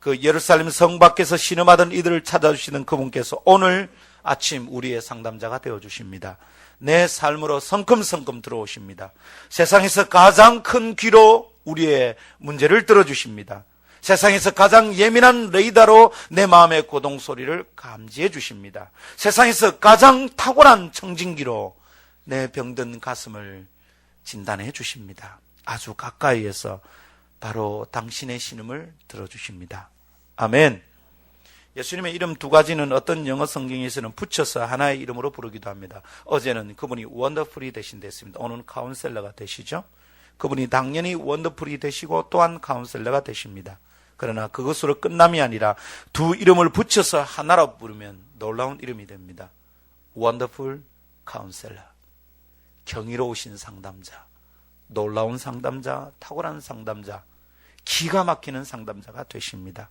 그 예루살렘 성 밖에서 신음하던 이들을 찾아주시는 그분께서 오늘 아침 우리의 상담자가 되어주십니다. 내 삶으로 성큼성큼 들어오십니다. 세상에서 가장 큰 귀로 우리의 문제를 들어주십니다. 세상에서 가장 예민한 레이더로 내 마음의 고동소리를 감지해 주십니다. 세상에서 가장 탁월한 청진기로 내 병든 가슴을 진단해 주십니다. 아주 가까이에서 바로 당신의 신음을 들어주십니다. 아멘. 예수님의 이름 두 가지는 어떤 영어 성경에서는 붙여서 하나의 이름으로 부르기도 합니다. 어제는 그분이 원더풀이 되신댔습니다. 오늘은 카운셀러가 되시죠. 그분이 당연히 원더풀이 되시고 또한 카운셀러가 되십니다. 그러나 그것으로 끝남이 아니라 두 이름을 붙여서 하나로 부르면 놀라운 이름이 됩니다. 원더풀 카운셀러, 경이로우신 상담자, 놀라운 상담자, 탁월한 상담자, 기가 막히는 상담자가 되십니다.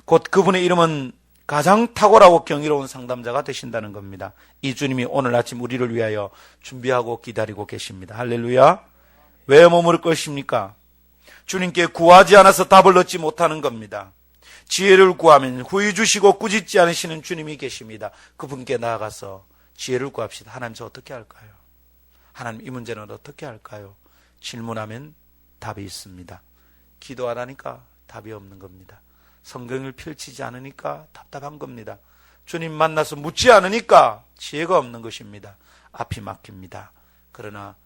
곧 그분의 이름은 가장 탁월하고 경이로운 상담자가 되신다는 겁니다. 이 주님이 오늘 아침 우리를 위하여 준비하고 기다리고 계십니다. 할렐루야. 왜 머무를 것입니까? 주님께 구하지 않아서 답을 얻지 못하는 겁니다. 지혜를 구하면 후히 주시고 꾸짖지 않으시는 주님이 계십니다. 그분께 나아가서 지혜를 구합시다. 하나님, 저 어떻게 할까요? 하나님, 이 문제는 어떻게 할까요? 질문하면 답이 있습니다. 기도 안 하니까 답이 없는 겁니다. 성경을 펼치지 않으니까 답답한 겁니다. 주님 만나서 묻지 않으니까 지혜가 없는 것입니다. 앞이 막힙니다. 그러나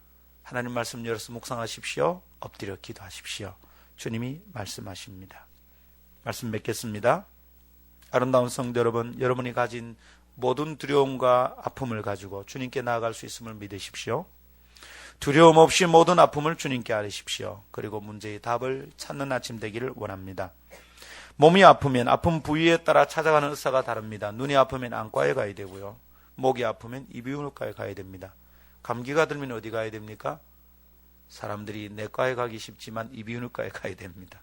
하나님 말씀 열어서 묵상하십시오. 엎드려 기도하십시오. 주님이 말씀하십니다. 말씀 맺겠습니다. 아름다운 성도 여러분, 여러분이 가진 모든 두려움과 아픔을 가지고 주님께 나아갈 수 있음을 믿으십시오. 두려움 없이 모든 아픔을 주님께 아뢰십시오. 그리고 문제의 답을 찾는 아침 되기를 원합니다. 몸이 아프면 아픈 부위에 따라 찾아가는 의사가 다릅니다. 눈이 아프면 안과에 가야 되고요. 목이 아프면 이비인후과에 가야 됩니다. 감기가 들면 어디 가야 됩니까? 사람들이 내과에 가기 쉽지만 이비인후과에 가야 됩니다.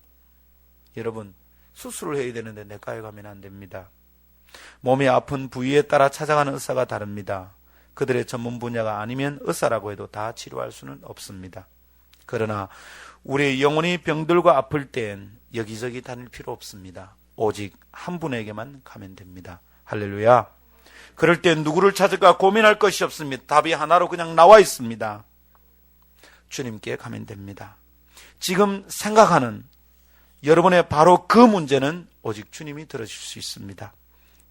여러분, 수술을 해야 되는데 내과에 가면 안 됩니다. 몸이 아픈 부위에 따라 찾아가는 의사가 다릅니다. 그들의 전문 분야가 아니면 의사라고 해도 다 치료할 수는 없습니다. 그러나 우리의 영혼이 병들고 아플 땐 여기저기 다닐 필요 없습니다. 오직 한 분에게만 가면 됩니다. 할렐루야. 그럴 때 누구를 찾을까 고민할 것이 없습니다. 답이 하나로 그냥 나와 있습니다. 주님께 가면 됩니다. 지금 생각하는 여러분의 바로 그 문제는 오직 주님이 들어주실 수 있습니다.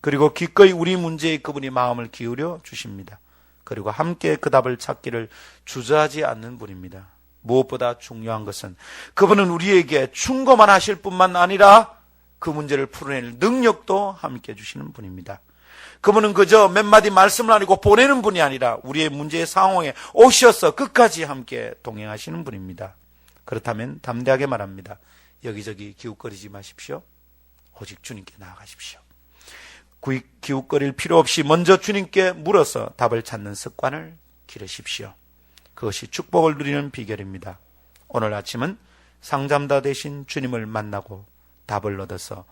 그리고 기꺼이 우리 문제에 그분이 마음을 기울여 주십니다. 그리고 함께 그 답을 찾기를 주저하지 않는 분입니다. 무엇보다 중요한 것은 그분은 우리에게 충고만 하실 뿐만 아니라 그 문제를 풀어낼 능력도 함께 해주시는 분입니다. 그분은 그저 몇 마디 말씀을 아니고 보내는 분이 아니라 우리의 문제의 상황에 오셔서 끝까지 함께 동행하시는 분입니다. 그렇다면 담대하게 말합니다. 여기저기 기웃거리지 마십시오. 오직 주님께 나아가십시오. 기웃거릴 필요 없이 먼저 주님께 물어서 답을 찾는 습관을 기르십시오. 그것이 축복을 누리는 비결입니다. 오늘 아침은 상담자 되신 주님을 만나고 답을 얻어서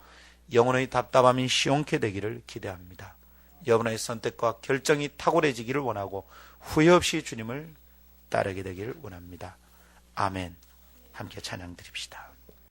영혼의 답답함이 시원케 되기를 기대합니다. 여러분의 선택과 결정이 탁월해지기를 원하고 후회 없이 주님을 따르게 되기를 원합니다. 아멘. 함께 찬양 드립시다.